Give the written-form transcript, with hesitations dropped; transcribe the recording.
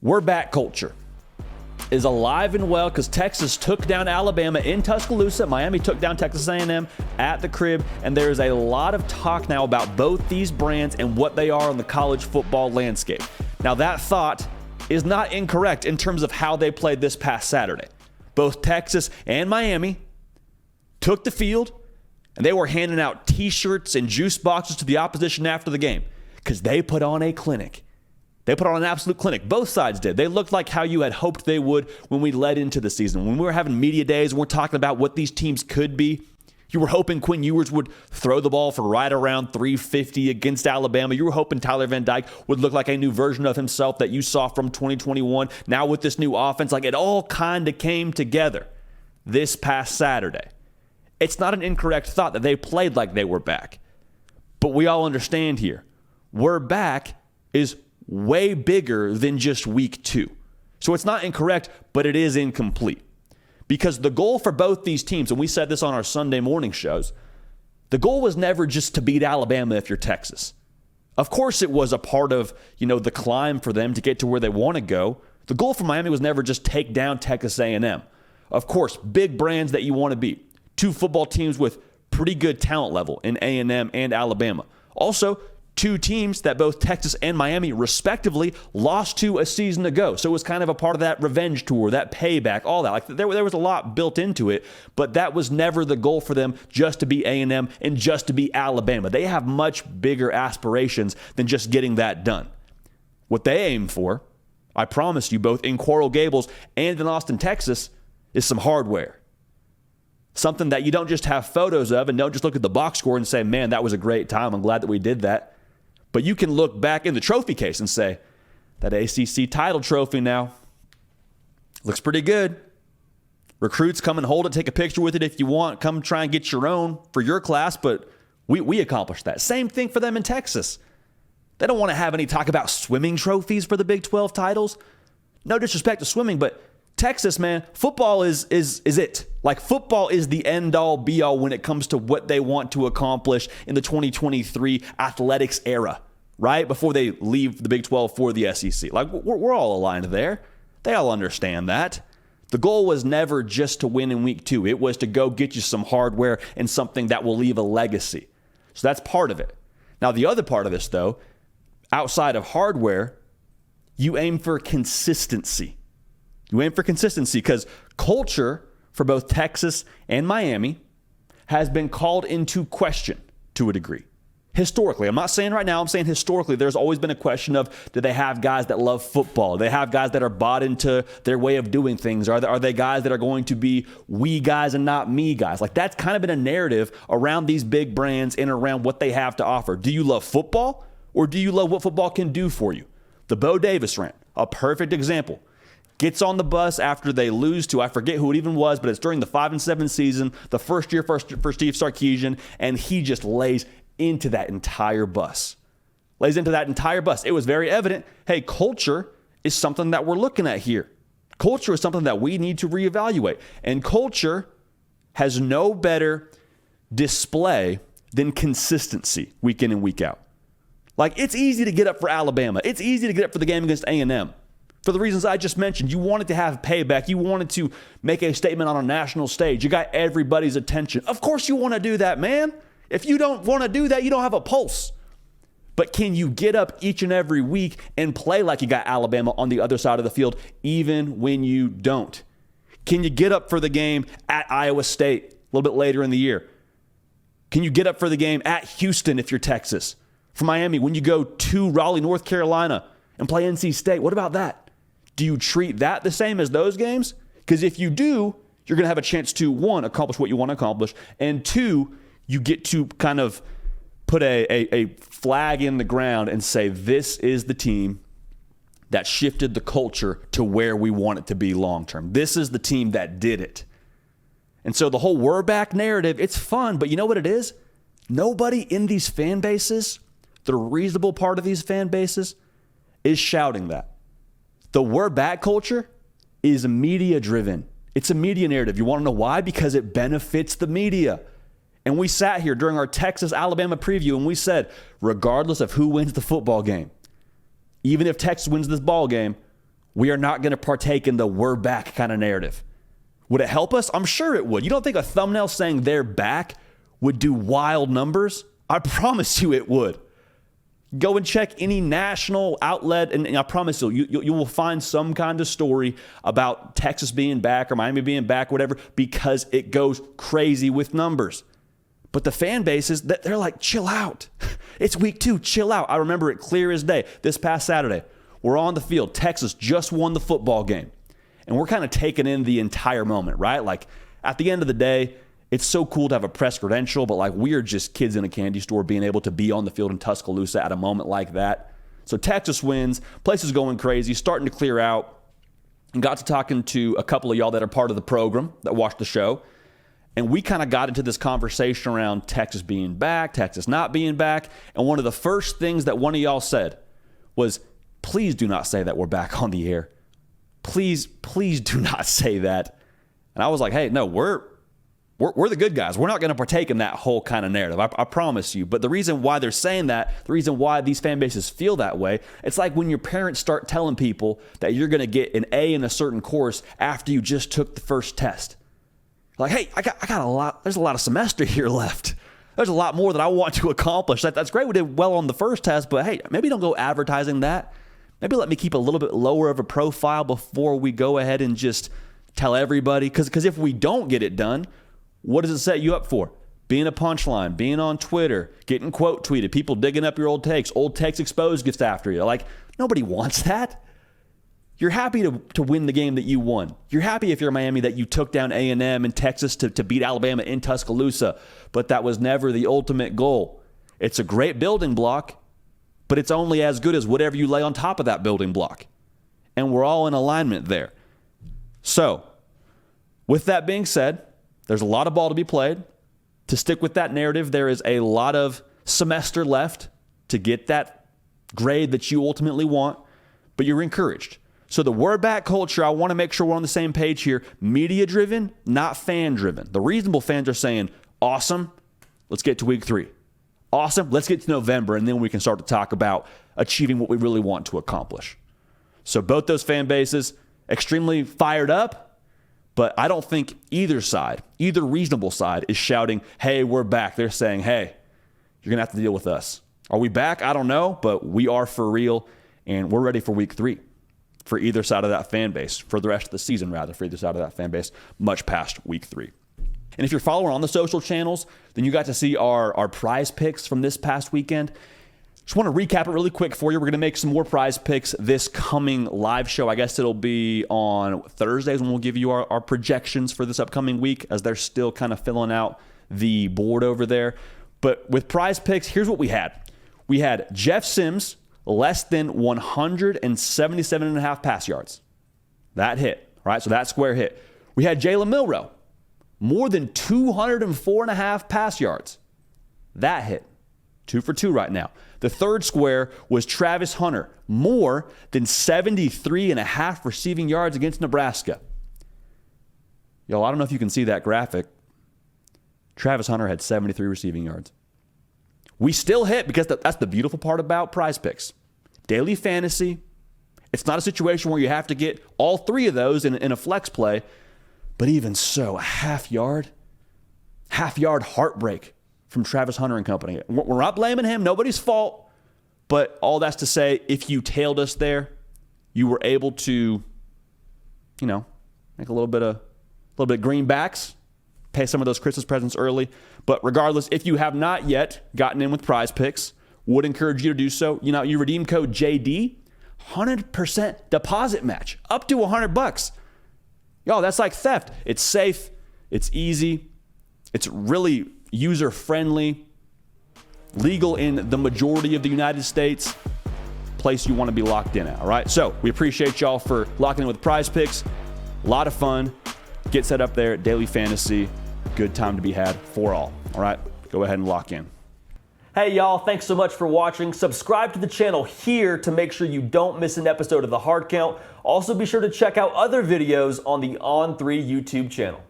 We're back culture is alive and well because Texas took down Alabama in Tuscaloosa. Miami took down Texas A&M at the crib. And there is a lot of talk now about both these brands and what they are on the college football landscape. Now, that thought is not incorrect in terms of how they played this past Saturday. Both Texas and Miami took the field, and they were handing out T-shirts and juice boxes to the opposition after the game because they put on a clinic. They put on an absolute clinic. Both sides did. They looked like how you had hoped they would when we led into the season. When we were having media days and we're talking about what these teams could be, you were hoping Quinn Ewers would throw the ball for right around 350 against Alabama. You were hoping Tyler Van Dyke would look like a new version of himself that you saw from 2021. Now with this new offense, like it all kind of came together this past Saturday. It's not an incorrect thought that they played like they were back. But we all understand here, we're back is way bigger than just week 2. So it's not incorrect, but it is incomplete. Because the goal for both these teams, and we said this on our Sunday morning shows, the goal was never just to beat Alabama if you're Texas. Of course it was a part of, the climb for them to get to where they want to go. The goal for Miami was never just take down Texas A&M. Of course, big brands that you want to beat. 2 football teams with pretty good talent level in A&M and Alabama. Also, 2 teams that both Texas and Miami respectively lost to a season ago. So it was kind of a part of that revenge tour, that payback, all that. Like there was a lot built into it, but that was never the goal for them, just to be A&M and just to be Alabama. They have much bigger aspirations than just getting that done. What they aim for, I promise you, both in Coral Gables and in Austin, Texas, is some hardware. Something that you don't just have photos of and don't just look at the box score and say, man, that was a great time. I'm glad that we did that. But you can look back in the trophy case and say, that ACC title trophy now looks pretty good. Recruits, come and hold it, take a picture with it if you want. Come try and get your own for your class, but we accomplished that. Same thing for them in Texas. They don't want to have any talk about swimming trophies for the Big 12 titles. No disrespect to swimming, but Texas, man, football is it. Like football is the end-all, be-all when it comes to what they want to accomplish in the 2023 athletics era, right? Before they leave the Big 12 for the SEC. Like we're all aligned there. They all understand that. The goal was never just to win in week 2. It was to go get you some hardware and something that will leave a legacy. So that's part of it. Now, the other part of this, though, outside of hardware, you aim for consistency. You aim for consistency because culture for both Texas and Miami has been called into question to a degree. Historically, I'm not saying right now, I'm saying historically, there's always been a question of, do they have guys that love football? Do they have guys that are bought into their way of doing things? Are they guys that are going to be we guys and not me guys? Like that's kind of been a narrative around these big brands and around what they have to offer. Do you love football or do you love what football can do for you? The Bo Davis rant, a perfect example. Gets on the bus after they lose to, I forget who it even was, but it's during the 5-7 season, the first year for Steve Sarkisian, and he just lays into that entire bus. It was very evident, hey, culture is something that we're looking at here. Culture is something that we need to reevaluate. And culture has no better display than consistency week in and week out. Like, it's easy to get up for Alabama. It's easy to get up for the game against A&M. For the reasons I just mentioned, you wanted to have payback. You wanted to make a statement on a national stage. You got everybody's attention. Of course you want to do that, man. If you don't want to do that, you don't have a pulse. But can you get up each and every week and play like you got Alabama on the other side of the field, even when you don't? Can you get up for the game at Iowa State a little bit later in the year? Can you get up for the game at Houston if you're Texas? For Miami, when you go to Raleigh, North Carolina and play NC State, what about that? Do you treat that the same as those games? Because if you do, you're going to have a chance to, 1, accomplish what you want to accomplish, and 2, you get to kind of put a flag in the ground and say, this is the team that shifted the culture to where we want it to be long term. This is the team that did it. And so the whole we're back narrative, it's fun, but you know what it is? Nobody in these fan bases, the reasonable part of these fan bases, is shouting that. The we're back culture is media driven. It's a media narrative. You want to know why? Because it benefits the media. And we sat here during our Texas-Alabama preview and we said, regardless of who wins the football game, even if Texas wins this ball game, We are not going to partake in the we're back kind of narrative. Would it help us? I'm sure it would. You don't think a thumbnail saying they're back would do wild numbers? I promise you it would. Go and check any national outlet, and I promise you will find some kind of story about Texas being back or Miami being back, whatever, because it goes crazy with numbers. But the fan bases, they're like, chill out. It's week 2, chill out. I remember it clear as day. This past Saturday, we're on the field. Texas just won the football game. And we're kind of taking in the entire moment, right? Like, at the end of the day, it's so cool to have a press credential, but like we're just kids in a candy store being able to be on the field in Tuscaloosa at a moment like that. So Texas wins, place is going crazy, starting to clear out, and got to talking to a couple of y'all that are part of the program that watch the show. And we kind of got into this conversation around Texas being back, Texas not being back. And one of the first things that one of y'all said was, please do not say that we're back on the air. Please do not say that. And I was like, hey, no, we're the good guys. We're not going to partake in that whole kind of narrative. I promise you. But the reason why they're saying that, the reason why these fan bases feel that way, it's like when your parents start telling people that you're going to get an A in a certain course after you just took the first test. Like, hey, I got a lot. There's a lot of semester here left. There's a lot more that I want to accomplish. That's great. We did well on the first test, but hey, maybe don't go advertising that. Maybe let me keep a little bit lower of a profile before we go ahead and just tell everybody. Because if we don't get it done, what does it set you up for? Being a punchline, being on Twitter, getting quote tweeted, people digging up your old takes exposed gets after you. Like, nobody wants that. You're happy to win the game that you won. You're happy if you're Miami that you took down A&M and Texas to beat Alabama in Tuscaloosa, but that was never the ultimate goal. It's a great building block, but it's only as good as whatever you lay on top of that building block. And we're all in alignment there. So, with that being said, there's a lot of ball to be played. To stick with that narrative, there is a lot of semester left to get that grade that you ultimately want, but you're encouraged. So the we're back culture, I want to make sure we're on the same page here. Media-driven, not fan-driven. The reasonable fans are saying, awesome, let's get to week 3. Awesome, let's get to November, and then we can start to talk about achieving what we really want to accomplish. So both those fan bases, extremely fired up, but I don't think either side, either reasonable side, is shouting, hey, we're back. They're saying, hey, you're going to have to deal with us. Are we back? I don't know, but we are for real, and we're ready for week 3. For either side of that fan base, for the rest of the season, rather, for either side of that fan base, much past week 3. And if you're following on the social channels, then you got to see our prize picks from this past weekend. Just want to recap it really quick for you. We're going to make some more prize picks this coming live show. I guess it'll be on Thursdays when we'll give you our projections for this upcoming week, as they're still kind of filling out the board over there. But with prize picks, here's what we had. We had Jeff Sims, less than 177.5 pass yards. That hit, right? So that square hit. We had Jalen Milroe, more than 204.5 pass yards. That hit. 2 for 2 right now. The third square was Travis Hunter, more than 73.5 receiving yards against Nebraska. Y'all, I don't know if you can see that graphic. Travis Hunter had 73 receiving yards. We still hit, because that's the beautiful part about prize picks. Daily fantasy. It's not a situation where you have to get all 3 of those in a flex play. But even so, a half yard heartbreak from Travis Hunter and company. We're not blaming him. Nobody's fault. But all that's to say, if you tailed us there, you were able to, make a little bit of greenbacks, pay some of those Christmas presents early. But regardless, if you have not yet gotten in with prize picks, would encourage you to do so. You redeem code JD, 100% deposit match, up to $100. Y'all, that's like theft. It's safe. It's easy. It's really user-friendly, legal in the majority of the United States. Place you want to be locked in at, all right? So we appreciate y'all for locking in with prize picks. A lot of fun. Get set up there at Daily Fantasy. Good time to be had for all right? Go ahead and lock in. Hey y'all, thanks so much for watching. Subscribe to the channel here to make sure you don't miss an episode of The Hard Count. Also be sure to check out other videos on the On3 YouTube channel.